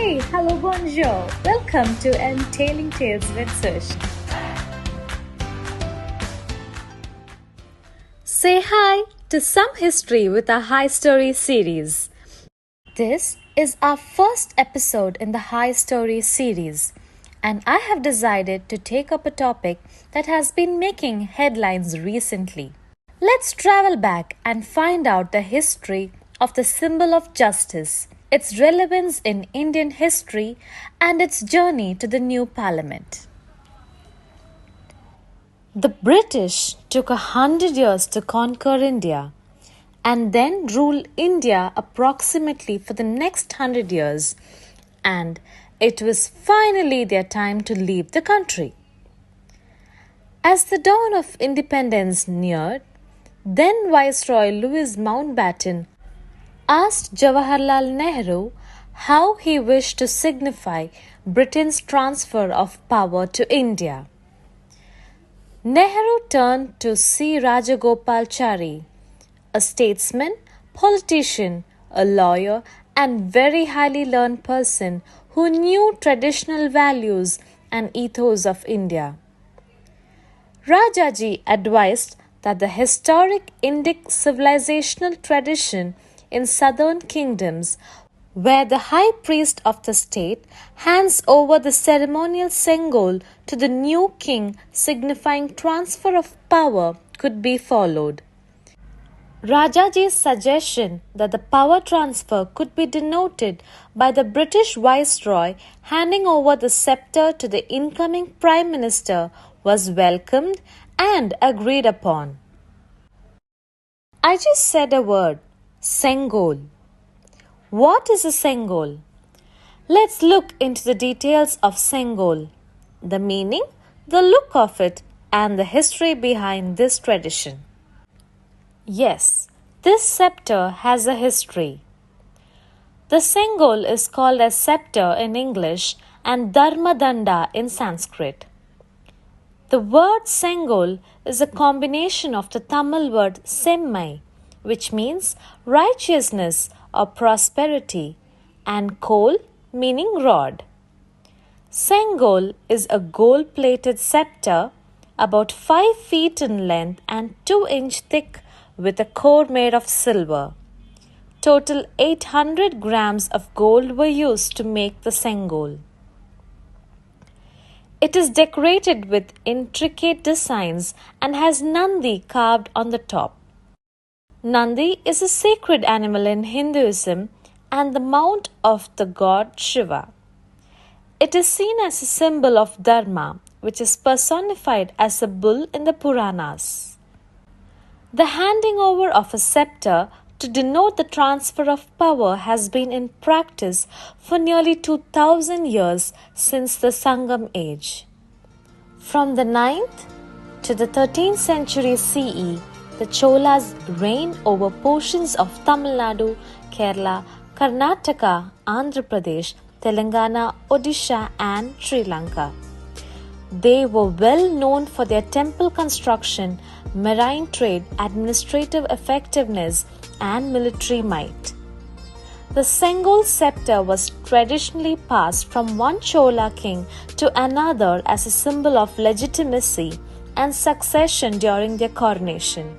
Hey, hello, bonjour. Welcome to Entailing Tales with Sush. Say hi to some history with our High Story series. This is our first episode in the High Story series, and I have decided to take up a topic that has been making headlines recently. Let's travel back and find out the history of the symbol of justice, its relevance in Indian history, and its journey to the new parliament. The British took 100 years to conquer India and then rule India approximately for the next 100 years, and it was finally their time to leave the country. As the dawn of independence neared, then Viceroy Louis Mountbatten asked Jawaharlal Nehru how he wished to signify Britain's transfer of power to India. Nehru turned to C. Rajagopalachari, a statesman, politician, a lawyer, and very highly learned person who knew traditional values and ethos of India. Rajaji advised that the historic Indic civilizational tradition in southern kingdoms, where the high priest of the state hands over the ceremonial Sengol to the new king, signifying transfer of power, could be followed. Rajaji's suggestion that the power transfer could be denoted by the British Viceroy handing over the sceptre to the incoming Prime Minister was welcomed and agreed upon. I just said a word, Sengol. What is a Sengol? Let's look into the details of Sengol, the meaning, the look of it, and the history behind this tradition. Yes, this sceptre has a history. The Sengol is called as sceptre in English and Dharmadanda in Sanskrit. The word Sengol is a combination of the Tamil word Semmai, which means righteousness or prosperity, and Kol meaning rod. Sengol is a gold-plated sceptre about 5 feet in length and 2-inch thick with a core made of silver. Total 800 grams of gold were used to make the Sengol. It is decorated with intricate designs and has Nandi carved on the top. Nandi is a sacred animal in Hinduism and the mount of the god Shiva. It is seen as a symbol of Dharma, which is personified as a bull in the Puranas. The handing over of a sceptre to denote the transfer of power has been in practice for nearly 2000 years since the Sangam age. From the 9th to the 13th century CE, the Cholas reigned over portions of Tamil Nadu, Kerala, Karnataka, Andhra Pradesh, Telangana, Odisha, and Sri Lanka. They were well known for their temple construction, marine trade, administrative effectiveness, and military might. The Sengol sceptre was traditionally passed from one Chola king to another as a symbol of legitimacy and succession during their coronation.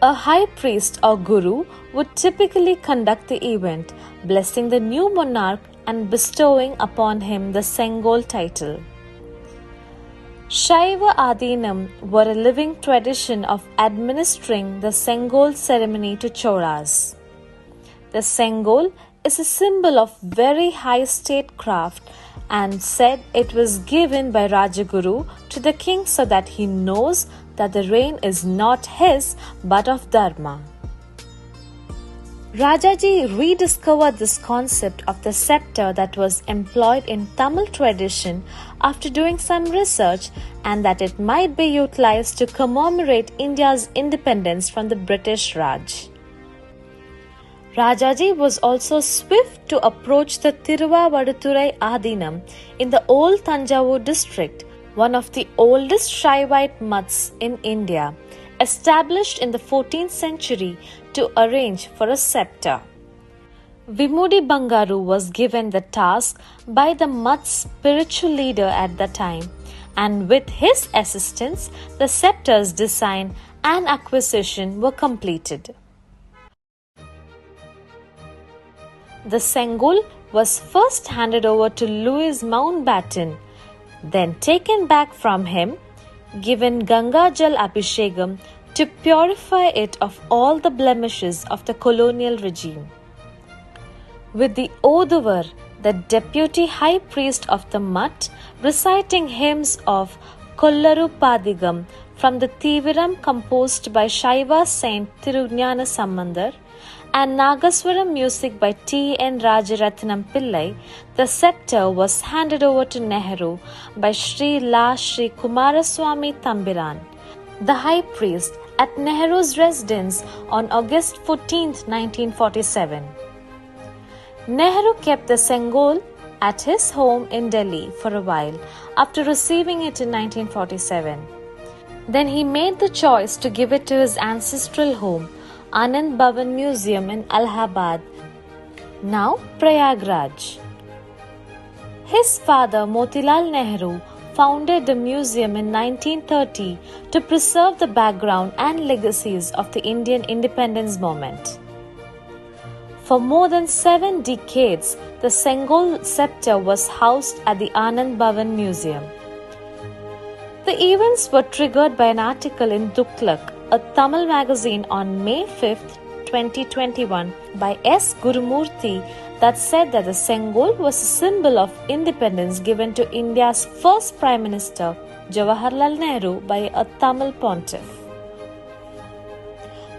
A high priest or guru would typically conduct the event, blessing the new monarch and bestowing upon him the Sengol title. Shaiva Adinam were a living tradition of administering the Sengol ceremony to Cholas. The Sengol is a symbol of very high statecraft and said it was given by Rajaguru to the king so that he knows that the reign is not his but of Dharma. Rajaji rediscovered this concept of the sceptre that was employed in Tamil tradition after doing some research, and that it might be utilized to commemorate India's independence from the British Raj. Rajaji was also swift to approach the Tiruvavaduturai Adinam in the old Tanjavur district, one of the oldest Shaivite mutts in India, established in the 14th century to arrange for a sceptre. Vimudi Bangaru was given the task by the Mutt's spiritual leader at the time, and with his assistance, the sceptre's design and acquisition were completed. The Sengol was first handed over to Louis Mountbatten, then taken back from him, given Ganga Jal Abhishekam to purify it of all the blemishes of the colonial regime. With the Oduvar, the deputy high priest of the Mutt, reciting hymns of Kollaru Padigam from the Tiviram composed by Shaiva Saint Thirugnana Sambandar, and Nagaswaram music by T.N. Rajaratnam Pillai, the sceptre was handed over to Nehru by Sri Kumaraswamy Thambiran, the high priest, at Nehru's residence on August 14, 1947. Nehru kept the Sengol at his home in Delhi for a while after receiving it in 1947. Then he made the choice to give it to his ancestral home, Anand Bhavan Museum in Allahabad, now Prayagraj. His father Motilal Nehru founded the museum in 1930 to preserve the background and legacies of the Indian independence movement. For more than 7 decades, the Sengol sceptre was housed at the Anand Bhavan Museum. The events were triggered by an article in Duklak, a Tamil magazine, on May 5, 2021 by S. Gurumurthy that said that the Sengol was a symbol of independence given to India's first Prime Minister, Jawaharlal Nehru, by a Tamil pontiff.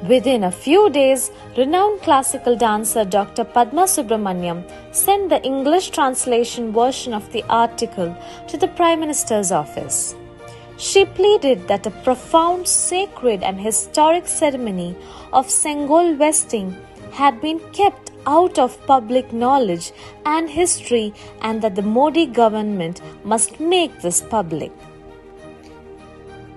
Within a few days, renowned classical dancer Dr. Padma Subramaniam sent the English translation version of the article to the Prime Minister's office. She pleaded that a profound, sacred and historic ceremony of Sengol vesting had been kept out of public knowledge and history, and that the Modi government must make this public.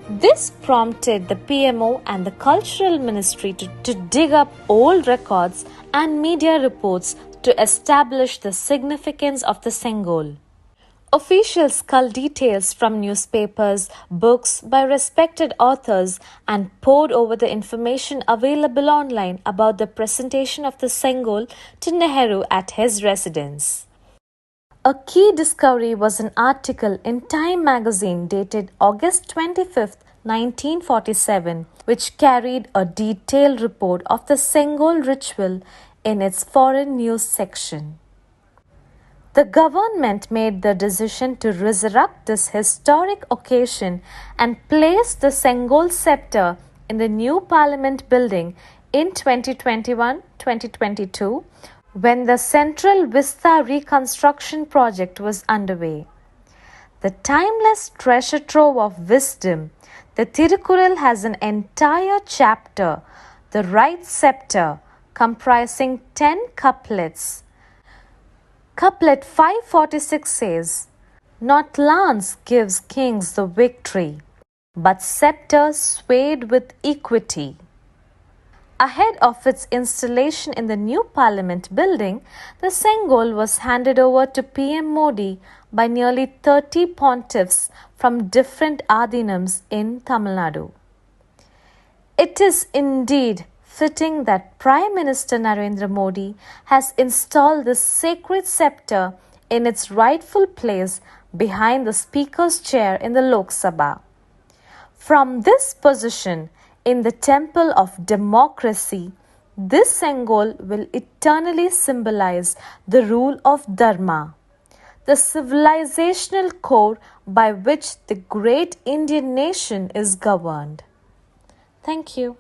This prompted the PMO and the Cultural Ministry to dig up old records and media reports to establish the significance of the Sengol. Officials culled details from newspapers, books by respected authors, and pored over the information available online about the presentation of the Sengol to Nehru at his residence. A key discovery was an article in Time magazine dated August 25, 1947, which carried a detailed report of the Sengol ritual in its foreign news section. The government made the decision to resurrect this historic occasion and place the Sengol sceptre in the new Parliament building in 2021-2022 when the Central Vista reconstruction project was underway. The timeless treasure trove of wisdom, the Tirukural, has an entire chapter, The Right Sceptre, comprising 10 couplets. Couplet 546 says, "Not lance gives kings the victory, but sceptre swayed with equity." Ahead of its installation in the new Parliament building, the Sengol was handed over to PM Modi by nearly 30 pontiffs from different Adinams in Tamil Nadu. It is indeed fitting that Prime Minister Narendra Modi has installed this sacred sceptre in its rightful place behind the Speaker's chair in the Lok Sabha. From this position in the temple of democracy, this Sengol will eternally symbolize the rule of Dharma, the civilizational core by which the great Indian nation is governed. Thank you.